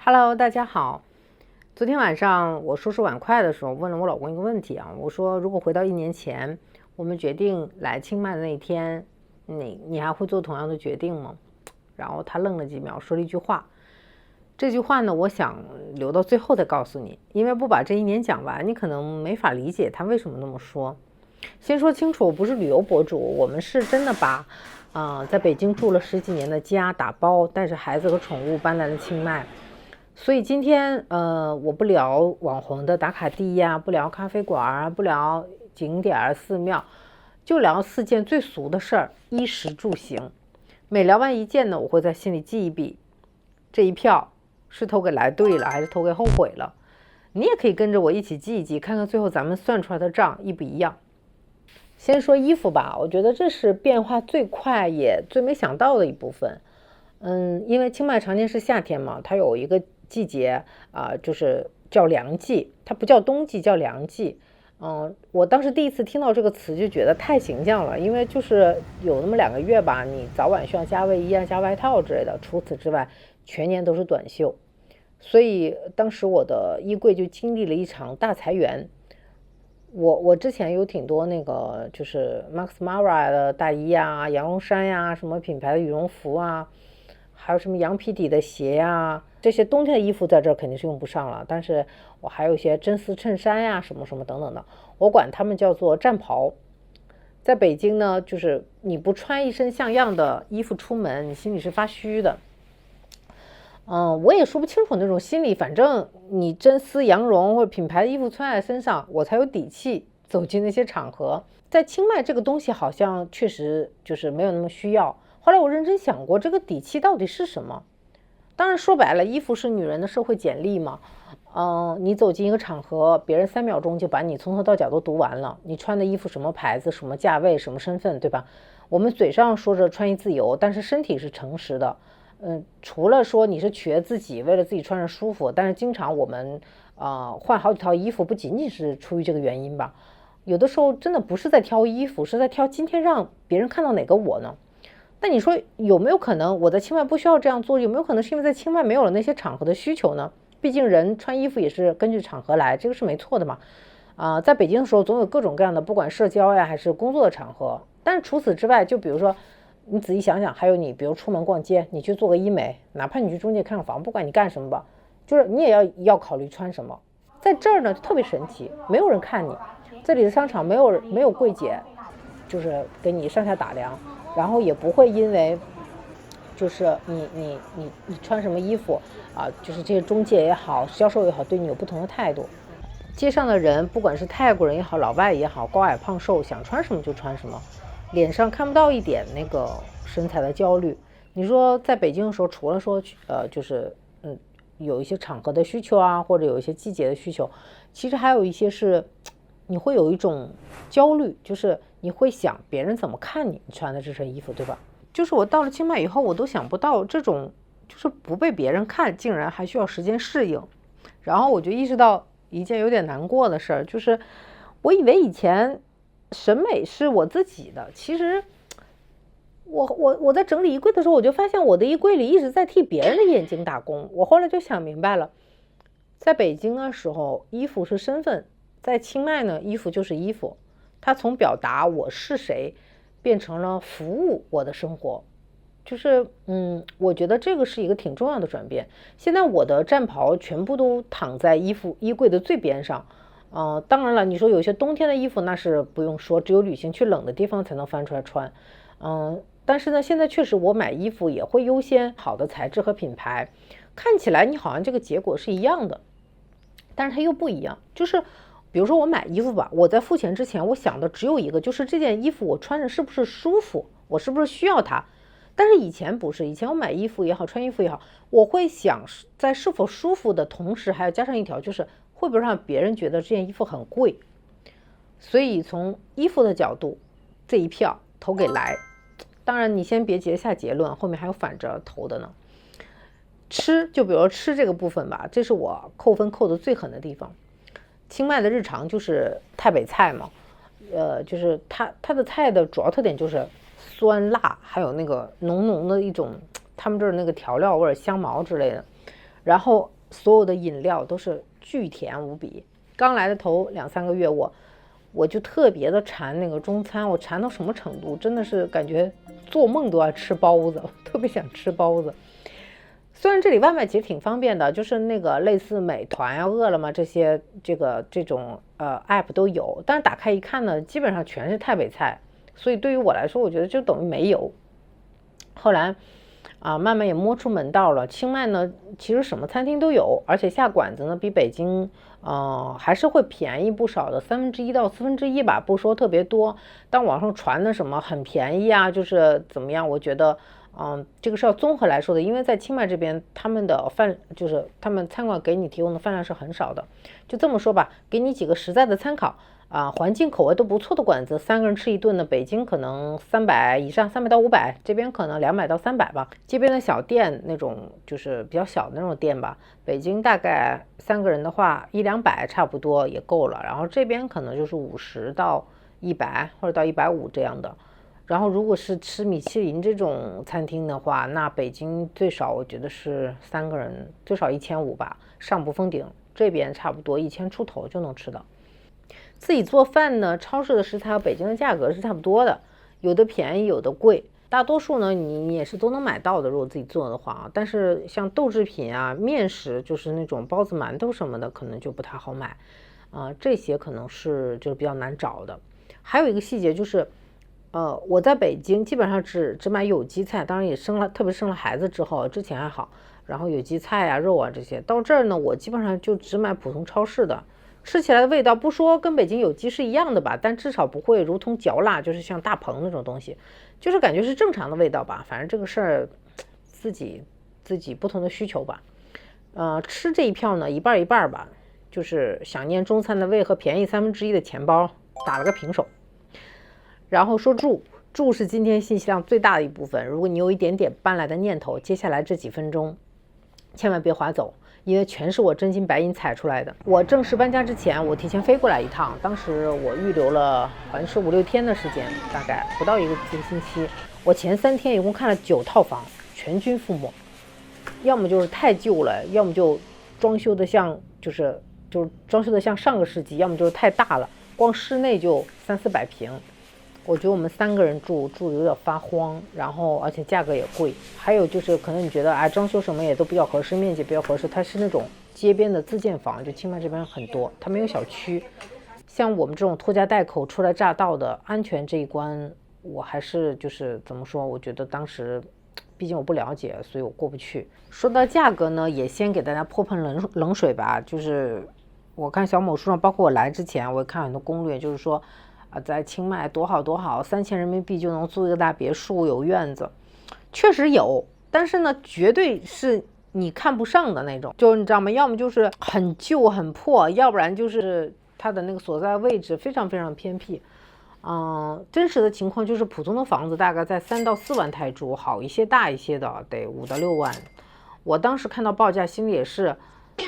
Hello， 大家好。昨天晚上我收拾碗筷的时候，問了我老公一個問題啊，我說如果回到1年前，我們決定來清邁的那一天，你還會做同樣的決定嗎？然後他愣了幾秒，說了一句話。這句話呢，我想留到最後再告訴你，因為不把這1年講完，你可能沒法理解他為什麼那麼說。先說清楚，我不是旅遊博主，我們是真的把在北京住了10幾年的家打包，帶着孩子和寵物搬來了清邁。所以今天我不聊網紅的打卡地呀，不聊咖啡館，不聊景點寺廟，就聊4件最俗的事兒，衣食住行。每聊完1件呢，我會在心裡記一筆，這一票是投給來對了，還是投給后悔了？你也可以跟着我一起記一記，看看最後咱們算出來的賬一不一樣。先說衣服吧，我覺得這是變化最快也最没想到的一部分。因為清邁常年是夏天嘛，它有一個季節就是叫涼季，它不叫冬季，叫涼季。我當時第一次聽到這個詞就覺得太形象了，因為就是有那麼2個月吧，你早晚需要加衛衣啊、加外套之類的，除此之外全年都是短袖。所以當時我的衣櫃就經歷了一場大裁员。我之前有挺多那個就是 Max Mara 的大衣啊、羊绒衫呀、什麼品牌的羽绒服啊，還有什麼羊皮底的鞋呀，這些冬天的衣服在這肯定是用不上了，但是我還有一些真絲襯衫呀什麼什麼等等的，我管它們叫做戰袍。在北京呢，就是你不穿一身像樣的衣服出门，你心裡是發虛的。我也說不清楚那種心理，反正你真絲羊绒或者品牌的衣服穿在身上，我才有底氣走进那些场合。在清邁這個東西好像確實就是沒有那麼需要。後來我認真想過，這個底氣到底是什麼？當然說白了，衣服是女人的社會簡歷嘛。你走進一個場合，別人3秒鐘就把你從頭到腳都讀完了，你穿的衣服什麼牌子、什麼價位、什麼身份，對吧？我們嘴上說着穿衣自由，但是身體是誠實的。除了說你是取悅自己，為了自己穿着舒服，但是經常我們換好幾套衣服，不僅僅是出於這個原因吧。有的時候真的不是在挑衣服，是在挑今天讓別人看到哪個我呢？那你說有沒有可能我在清邁不需要這樣做？有沒有可能是因為在清邁沒有了那些场合的需求呢？畢竟人穿衣服也是根據场合來，這個是沒錯的嘛。在北京的時候總有各種各樣的，不管社交呀還是工作的场合。但是除此之外，就比如說你仔細想想，還有你比如出門逛街，你去做個医美，哪怕你去中介看房，不管你幹什麼吧，就是你也要考慮穿什麼。在這兒呢特別神奇，沒有人看你，這裡的商场没有櫃姐，就是給你上下打量，然後也不會因為就是你穿什麼衣服就是這些中介也好，銷售也好，對你有不同的態度。街上的人，不管是泰國人也好，老外也好，高矮胖瘦，想穿什麼就穿什麼，臉上看不到一點那個身材的焦慮。你說在北京的時候，除了說就是有一些场合的需求啊，或者有一些季節的需求，其實還有一些是你会有一種焦慮，就是你会想別人怎麼看你穿的這身衣服，對吧？就是我到了清邁以後，我都想不到這種就是不被別人看，竟然還需要時間適應。然後我就意識到一件有點難過的事兒，就是我以為以前審美是我自己的，其實我在整理衣櫃的時候，我就發現我的衣櫃裡一直在替別人的眼睛打工。我後來就想明白了，在北京的時候，衣服是身份；在清邁呢，衣服就是衣服，它從表達我是誰，變成了服務我的生活。就是我覺得這個是一個挺重要的轉變。現在我的戰袍全部都躺在衣櫃的最邊上。當然了，你說有些冬天的衣服那是不用說，只有旅行去冷的地方才能翻出來穿。但是呢，现在確實我買衣服也會優先好的材質和品牌，看起來你好像這個結果是一樣的，但是它又不一樣。就是比如說我買衣服吧，我在付錢之前我想的只有一個，就是這件衣服我穿着是不是舒服，我是不是需要它。但是以前不是，以前我買衣服也好，穿衣服也好，我會想在是否舒服的同時，還要加上一條，就是會不會讓別人覺得這件衣服很貴。所以從衣服的角度，這一票投給來。當然你先別急下結論，後面還有反着投的呢。吃，就比如說吃這個部分吧，這是我扣分扣的最狠的地方。清邁的日常就是泰北菜嘛，就是它的菜的主要特點就是酸辣，還有那個濃濃的一种他們這兒那個調料味、香茅之類的。然後所有的飲料都是巨甜无比。剛來的頭2-3個月，我就特別的饞那個中餐，我饞到什麼程度，真的是感覺做夢都要吃包子，特別想吃包子。雖然這裡外賣其實挺方便的，就是那個類似美團啊、餓了麼這些這種app 都有，但是打開一看呢，基本上全是泰北菜，所以對於我來說，我覺得就等於沒有。後來慢慢也摸出門道了。清邁呢，其實什麼餐廳都有，而且下館子呢比北京還是會便宜不少的，1/3到1/4吧，不說特別多。但網上傳的什麼很便宜啊，就是怎麼樣？我覺得這個是要綜合來說的，因為在清邁這邊，他們的就是他們餐館給你提供的飯量是很少的。就這麼說吧，給你幾個實在的參考。環境口味都不錯的館子，3個人吃一頓的，北京可能300以上，300到500，這邊可能200到300吧。街邊的小店那種就是比較小的那种店吧，北京大概3個人的話100-200差不多也夠了，然後這邊可能就是50到100或者到150這樣的。然後如果是吃米其林这种餐廳的話，那北京最少我覺得是3個人最少1500吧，上不封頂，這邊差不多1000出頭就能吃到。自己做飯呢，超市的食材和北京的價格是差不多的，有的便宜有的貴，大多數呢你也是都能買到的，如果自己做的话。但是像豆制品啊、面食，就是那種包子、馒头什麼的，可能就不太好買这些可能是就是比較難找的。還有一個細節就是我在北京基本上只買有機菜，當然也特別生了孩子之後，之前還好，然後有機菜啊、肉啊這些，到這兒呢我基本上就只買普通超市的。吃起來的味道不說跟北京有機是一樣的吧，但至少不會如同嚼蠟，就是像大棚那種東西，就是感覺是正常的味道吧。反正這個事兒自己不同的需求吧。吃這一票呢，一半一半吧，就是想念中餐的胃和便宜1/3的錢包打了個平手。然後說住是今天信息量最大的一部分，如果你有一點點搬來的念頭，接下來這幾分鐘千萬別劃走，因為全是我真金白銀踩出來的。我正式搬家之前，我提前飛過來一趟，當時我預留了好像是5-6天的時間，大概不到一個星期。我前3天一共看了9套房，全軍覆沒，要麼就是太舊了，要麼就裝修的像就是裝修的像上个世紀，要麼就是太大了，光室內就300-400平。我覺得我們3個人住的有點發慌，然後而且價格也貴。還有就是可能你覺得裝修什麼也都比較合適，面積比較合適，它是那種街邊的自建房，就清邁這邊很多，它沒有小區。像我們這種拖家帶口初來乍到的，安全這一關我還是就是怎麼說，我覺得當時畢竟我不了解，所以我過不去。說到價格呢，也先給大家潑盆冷水吧，就是我看小某書上，包括我來之前我也看很多攻略，就是說在清邁多好多好，3000人民幣就能租一個大別墅，有院子，確實有，但是呢絕對是你看不上的那種，就你知道嗎？要麼就是很舊很破，要不然就是它的那個所在位置非常非常偏僻。真實的情況就是普通的房子大概在3到4萬泰銖，好一些大一些的得5到6萬。我當時看到報價心裡也是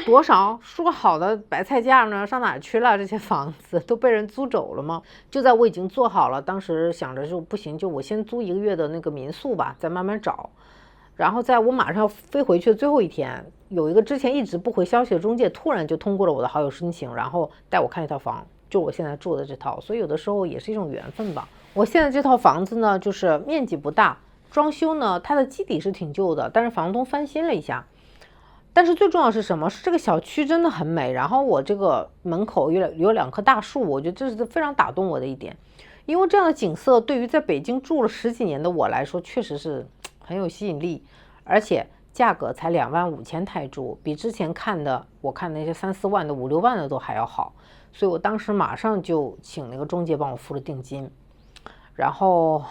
多少，說好的白菜價呢？上哪去了？這些房子都被人租走了嗎？就在我已經做好了，當時想着就不行，就我先租1個月的那個民宿吧，再慢慢找。然後在我馬上要飛回去的最後一天，有一個之前一直不回消息的中介突然就通過了我的好友申請，然後帶我看一套房，就我現在住的這套。所以有的時候也是一種緣分吧。我現在這套房子呢，就是面積不大，裝修呢它的基底是挺舊的，但是房東翻新了一下。但是最重要是什麼？是這個小區真的很美，然後我這個門口有2棵大樹，我覺得這是非常打動我的一點。因為這樣的景色對於在北京住了10幾年的我來說確實是很有吸引力，而且價格才25000泰銖，比之前我看那些3-4萬的5-6萬的都還要好，所以我當時馬上就請那個中介幫我付了定金。然後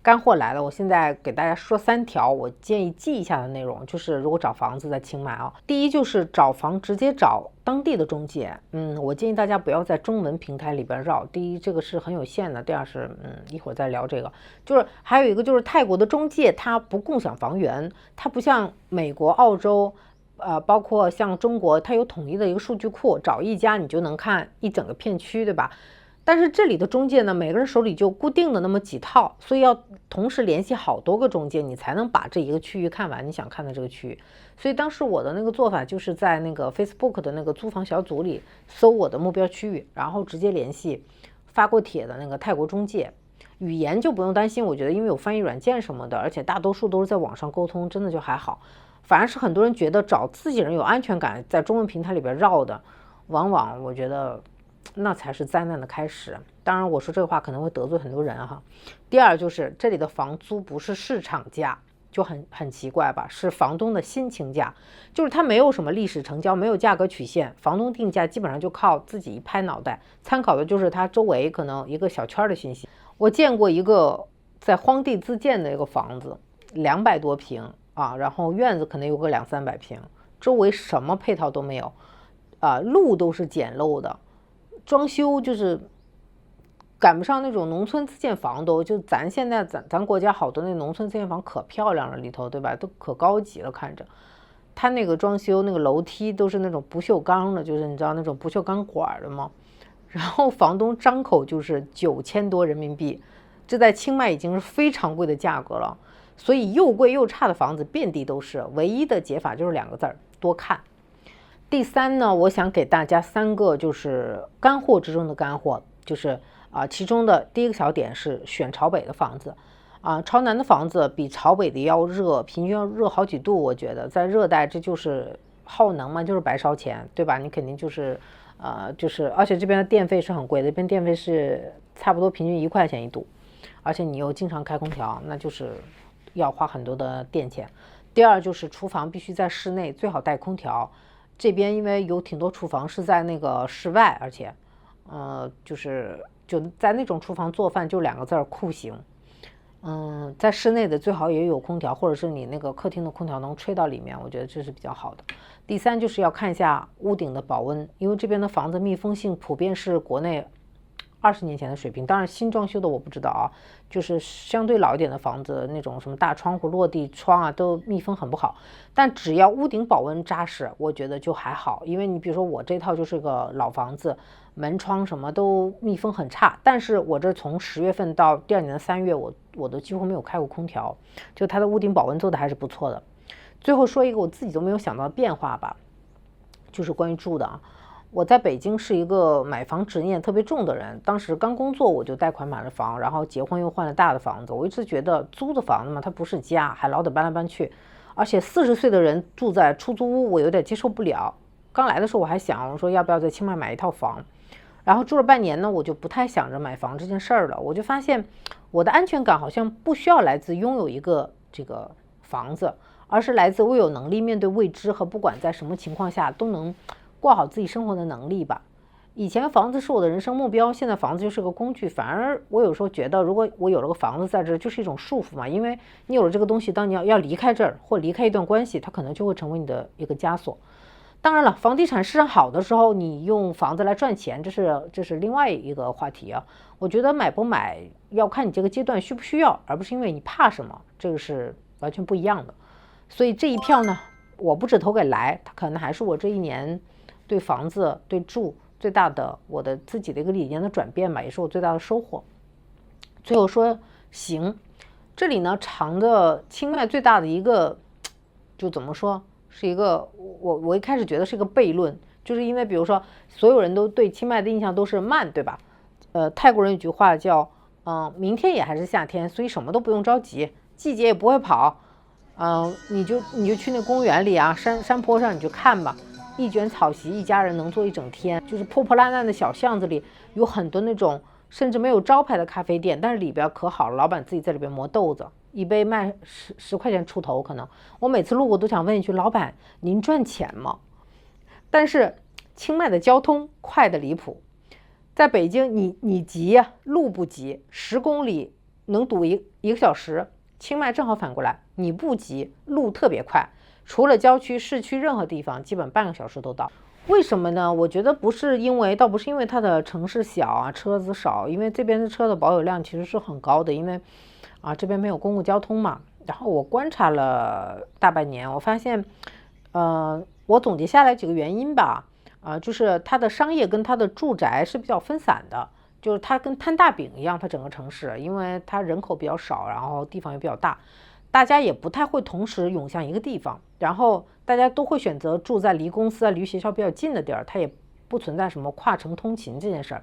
乾貨來了，我現在給大家說3條我建議記一下的內容，就是如果找房子在清邁啊，第一就是找房直接找當地的中介，我建議大家不要在中文平台裡邊繞，第一這個是很有限的，第二是一會兒再聊這個，就是還有一個就是泰國的中介他不共享房源，他不像美國、澳洲包括像中國，它有統一的一個數據庫，找一家你就能看一整個片區，對吧？但是這裡的中介呢，每個人手裡就固定的那麼幾套，所以要同時聯繫好多個中介，你才能把這一個區域看完你想看的這個區域。所以當時我的那個做法就是在那個 Facebook 的那個租房小組裡搜我的目標區域，然後直接聯繫發過帖的那個泰國中介。語言就不用擔心，我覺得因為有翻譯軟件什麼的，而且大多數都是在網上溝通，真的就還好。反而是很多人覺得找自己人有安全感，在中文平台裡邊繞的，往往我覺得那才是災難的開始。當然我說這個話可能會得罪很多人哈。第二就是這裡的房租不是市場價，就很奇怪吧，是房東的心情價，就是他沒有什麼歷史成交，沒有價格曲線，房東定價基本上就靠自己一拍腦袋，參考的就是他周圍可能一個小圈的信息。我見過一個在荒地自建的一個房子，200多平啊，然後院子可能有個200-300平，周圍什麼配套都没有，路都是簡陋的，裝修就是趕不上那種農村自建房都，就咱现在咱國家好多那農村自建房可漂亮了，裡頭對吧，都可高級了，看着他那個裝修那個樓梯都是那種不鏽鋼的，就是你知道那種不鏽鋼管的嗎？然後房東張口就是9000多人民幣，這在清邁已經是非常貴的價格了。所以又貴又差的房子遍地都是，唯一的解法就是2個字，多看。第三呢，我想給大家3个就是乾貨之中的乾貨，就是其中的第一個小點是選朝北的房子朝南的房子比朝北的要熱，平均要熱好幾度。我覺得在熱帶這就是耗能嘛，就是白燒錢，對吧？你肯定就是而且這邊的電費是很貴的，這邊電費是差不多平均1塊錢1度，而且你又經常開空調，那就是要花很多的電錢。第二就是廚房必須在室內，最好帶空調。這邊因為有挺多廚房是在那個室外，而且就在那種廚房做飯就2個字，酷刑。在室內的最好也有空調，或者是你那個客廳的空調能吹到裡面，我覺得這是比較好的。第三就是要看一下屋頂的保溫，因為這邊的房子密封性普遍是國內20年前的水平，當然新裝修的我不知道啊，就是相對老一點的房子那種什麼大窗戶落地窗都密封很不好，但只要屋頂保溫扎實，我覺得就還好。因為你比如說我這套就是個老房子，門窗什麼都密封很差，但是我這從10月份到第2年的3月我都幾乎沒有開過空調，就它的屋頂保溫做的還是不錯的。最後說一個我自己都沒有想到的變化吧，就是關於住的我在北京是一個買房執念特別重的人，當時剛工作我就貸款買了房，然後結婚又換了大的房子。我一直覺得租的房子嘛，它不是家，還老得搬來搬去，而且40歲的人住在出租屋，我有點接受不了。剛來的時候我還想，我說要不要在清邁買一套房，然後住了半年呢，我就不太想着買房這件事兒了。我就發現我的安全感好像不需要來自擁有一個這個房子，而是來自我有能力面對未知和不管在什麼情況下都能過好自己生活的能力吧。以前房子是我的人生目標，現在房子就是個工具。反而我有時候覺得，如果我有了個房子在這兒，就是一種束縛嘛。因為你有了這個東西，當你要離開這兒或離開一段關係，它可能就會成為你的一個枷鎖。當然了，房地產市場好的時候，你用房子來賺錢，這是另外一個話題啊。我覺得買不買要看你這個階段需不需要，而不是因為你怕什麼，這個是完全不一樣的。所以這一票呢，我不只投給來，它可能還是我這1年對房子對住最大的我的自己的一個理念的轉變吧，也是我最大的收穫。最後說行，這裡呢長的清邁最大的一個就怎麼說是一個我一開始覺得是一個悖論，就是因為比如說所有人都對清邁的印象都是慢，對吧？泰國人有句話叫明天也還是夏天，所以什麼都不用着急，季節也不會跑。你就去那公園裡啊，山坡上你就看吧，一卷草席，一家人能坐一整天。就是破破爛爛的小巷子裡有很多那種甚至沒有招牌的咖啡店，但是裡邊可好了，老闆自己在裡邊磨豆子，一杯賣10塊錢出頭。可能我每次路過都想問一句，老闆您賺錢嗎？但是清邁的交通快得離譜，在北京你急呀，路不急，10公里能堵一個小時，清邁正好反過來，你不急，路特別快，除了郊區，市區任何地方基本半個小時都到。為什麼呢？我覺得倒不是因為它的城市小啊，車子少，因為這邊的車的保有量其實是很高的，因為這邊沒有公共交通嘛。然後我觀察了大半年，我發現我總結下來幾個原因吧，就是它的商業跟它的住宅是比較分散的。就是它跟攤大餅一樣，它整個城市，因為它人口比較少，然後地方也比較大，大家也不太會同時湧向一個地方，然後大家都會選擇住在離公司啊、離學校比較近的地兒，它也不存在什麼跨城通勤這件事兒。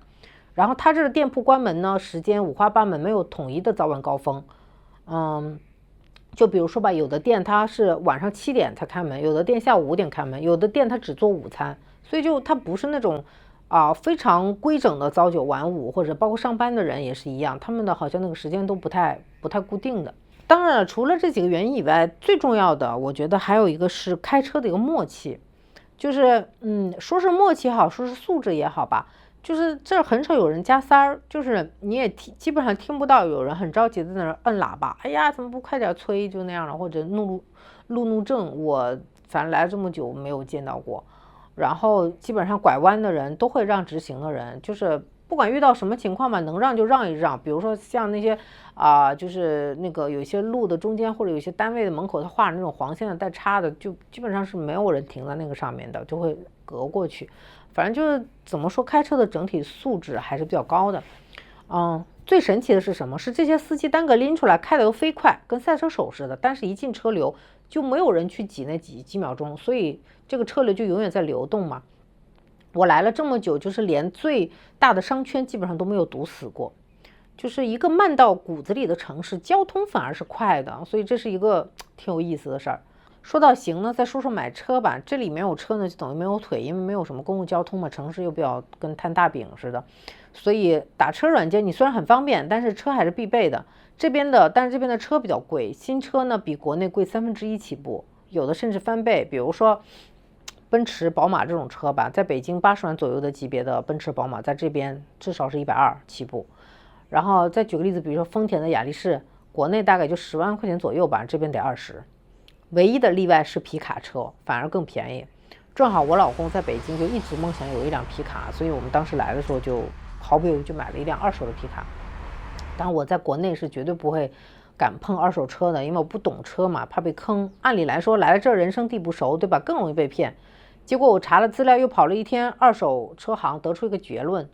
然後它這個店鋪關門呢，時間五花八門，沒有統一的早晚高峰。就比如說吧，有的店它是晚上7點才開門，有的店下午5點開門，有的店它只做午餐，所以就它不是那種非常規整的早9晚5，或者包括上班的人也是一樣，他們的好像那個時間都不太固定的。当然了，除了这幾個原因以外，最重要的我覺得還有一個是開車的一個默契，就是說是默契好，說是素質也好吧，就是這很少有人加塞兒，就是你也基本上聽不到有人很着急的在那摁喇叭，哎呀怎麼不快點催，就那樣了，或者路怒症，我反正來了這麼久沒有見到過。然後基本上拐彎的人都會讓直行的人，就是不管遇到什麼情況嘛，能讓就讓一讓。比如說像那些就是那個有些路的中間或者有些單位的門口，他畫着那種黃線的帶叉的，就基本上是沒有人停在那個上面的，就會隔過去。反正就是怎麼說，開車的整體素質還是比較高的。最神奇的是什麼？是這些司機单個拎出來開的又飛快，跟賽車手似的，但是一進車流就沒有人去擠那幾秒鐘，所以這個車流就永遠在流動嘛。我來了這麼久，就是連最大的商圈基本上都沒有堵死過。就是一個慢到骨子裡的城市，交通反而是快的，所以這是一個挺有意思的事兒。說到行呢，再說說買車吧。這裡没有車呢，就等於沒有腿，因為沒有什麼公共交通嘛，城市又比較跟攤大餅似的，所以打車軟件你雖然很方便，但是車還是必備的。但是這邊的車比較貴，新車呢比國內貴1/3起步，有的甚至翻倍。比如說奔馳、寶馬這種車吧，在北京80萬左右的級別的奔馳、寶馬，在這邊至少是120起步。然後再舉個例子，比如說豐田的雅力士，國內大概就10萬塊錢左右吧，這邊得20。唯一的例外是皮卡車，反而更便宜。正好我老公在北京就一直夢想有一輛皮卡，所以我們當時來的時候就毫不猶豫就買了一輛二手的皮卡。当然我在国内是絕對不會敢碰二手車的，因為我不懂車嘛，怕被坑。按理來說來了這兒人生地不熟，對吧？更容易被騙。結果我查了資料，又跑了一天二手車行，得出一個結論，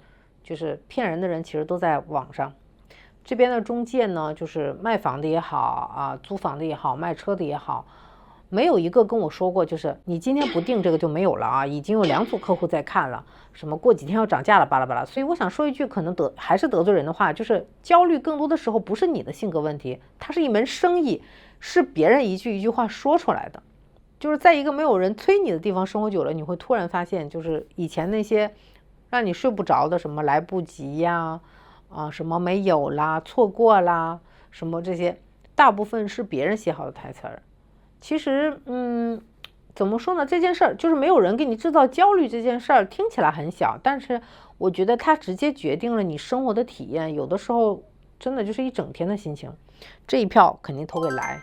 就是騙人的人其實都在網上。這邊的中介呢，就是賣房的也好租房的也好，賣車的也好，沒有一個跟我說過就是你今天不定這個就沒有了已經有2組客戶在看了，什麼過幾天要漲價了巴拉巴拉。所以我想說一句可能還是得罪人的話，就是焦慮更多的時候不是你的性格問題，它是一門生意，是別人一句話說出來的。就是在一個沒有人催你的地方生活久了，你會突然發現，就是以前那些讓你睡不着的什麼來不及呀什麼沒有啦，錯過啦，什麼這些大部分是別人寫好的台詞兒。其實怎麼說呢，這件事兒就是沒有人給你制造焦慮，這件事兒聽起來很小，但是我覺得它直接決定了你生活的體驗，有的時候真的就是一整天的心情。這一票肯定投給來。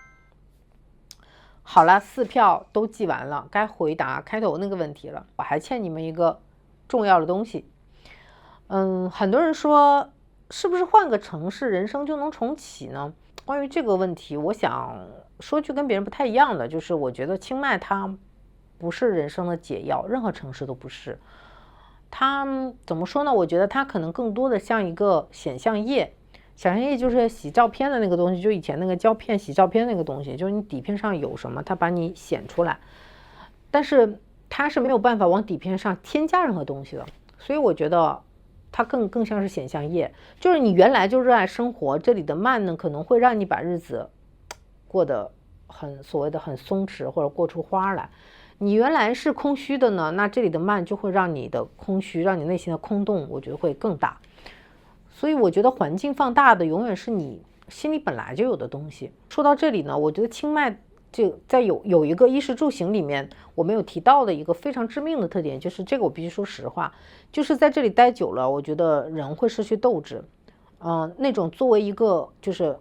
好了，4票都記完了，該回答開頭那個問題了。我還欠你們一個重要的東西。很多人說是不是換個城市人生就能重啟呢？關於這個問題，我想說句跟別人不太一樣的，就是我覺得清邁它不是人生的解藥，任何城市都不是。它怎麼說呢？我覺得它可能更多的像一個显像液。显像液就是洗照片的那個東西，就以前那個膠片洗照片那個東西，就是你底片上有什麼，它把你顯出來，但是它是沒有辦法往底片上添加任何東西的，所以我覺得它更像是显像液。就是你原来就熱愛生活，這裡的慢呢可能會讓你把日子過得所謂的很鬆弛，或者過出花來。你原來是空虛的呢，那這裡的慢就會讓你的空虛，讓你內心的空洞，我覺得會更大。所以我覺得環境放大的永遠是你心裡本來就有的東西。說到這裡呢，我覺得清邁這在有一個衣食住行裡面我沒有提到的一個非常致命的特點，就是這個我必須說實話，就是在這裡待久了，我覺得人會失去鬥志。那種作為一個就是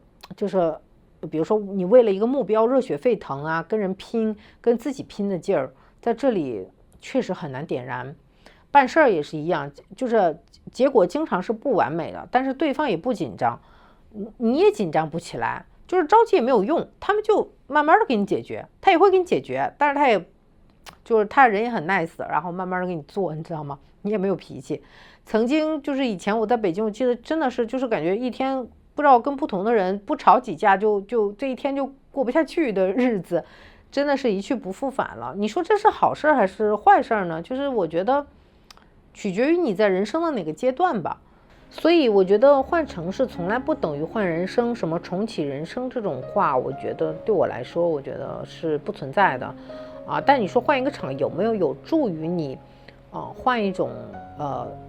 比如說你為了一個目標熱血沸騰啊，跟人拼，跟自己拼的劲兒，在這裡確實很難點燃。辦事兒也是一樣，就是結果經常是不完美的，但是對方也不緊張，你也緊張不起来，就是着急也沒有用，他們就慢慢的給你解決，他也會給你解決，但是他也就是他人也很 nice，然後慢慢的給你做，你知道嗎？你也沒有脾氣。曾經就是以前我在北京，我記得真的是就是感覺一天不知道跟不同的人不吵幾架就這一天就過不下去的日子，真的是一去不復返了。你說這是好事還是壞事呢？就是我覺得取決於你在人生的哪個階段吧。所以我覺得換城市從來不等於換人生，什麼重啟人生這種話，我覺得對我來說，我覺得是不存在的啊。但你說換一個場有没有助於你換一種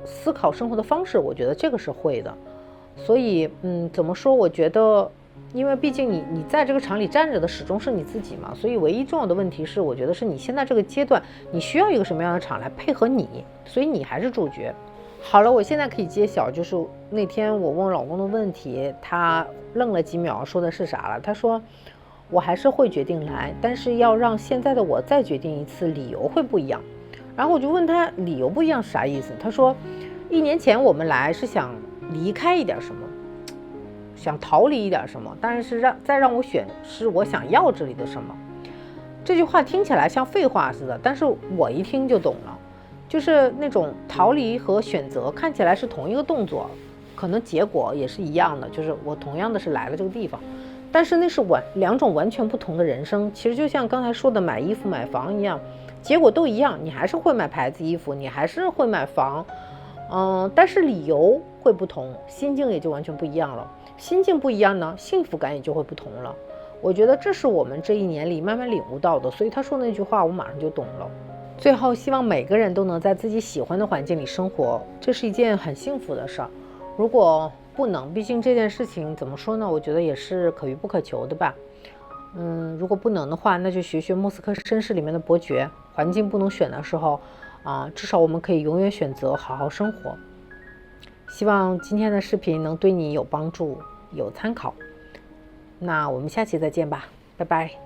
思考生活的方式，我覺得這個是會的。所以怎麼說，我覺得因為畢竟你在這個場裡站着的始終是你自己嘛，所以唯一重要的問題是，我覺得是你現在這個階段你需要一個什麼樣的場來配合你，所以你還是主角。好了，我現在可以揭曉，就是那天我問老公的問題，他愣了幾秒，說的是啥了？他說我還是會決定來，但是要讓現在的我再決定一次，理由會不一樣。然後我就問他理由不一樣是啥意思？他說1年前我們來是想離開一點什麼，想逃離一點什麼，但是再讓我選是我想要這裡的什麼。這句話聽起來像廢話似的，但是我一聽就懂了。就是那種逃離和選擇看起來是同一個動作，可能結果也是一樣的，就是我同樣的是来了这個地方，但是那是兩種完全不同的人生。其實就像剛才說的買衣服買房一樣，結果都一樣，你還是會買牌子衣服，你還是會買房，但是理由會不同，心境也就完全不一樣了。心境不一樣呢，幸福感也就會不同了。我覺得這是我們這1年裡慢慢領悟到的，所以他說那句話我馬上就懂了。最後希望每個人都能在自己喜歡的環境裡生活，這是一件很幸福的事兒。如果不能，畢竟這件事情怎麼說呢，我覺得也是可遇不可求的吧。如果不能的話，那就學學莫斯科绅士裡面的伯爵，環境不能選的時候至少我們可以永遠選擇好好生活。希望今天的視頻能對你有幫助有參考，那我們下期再見吧，拜拜。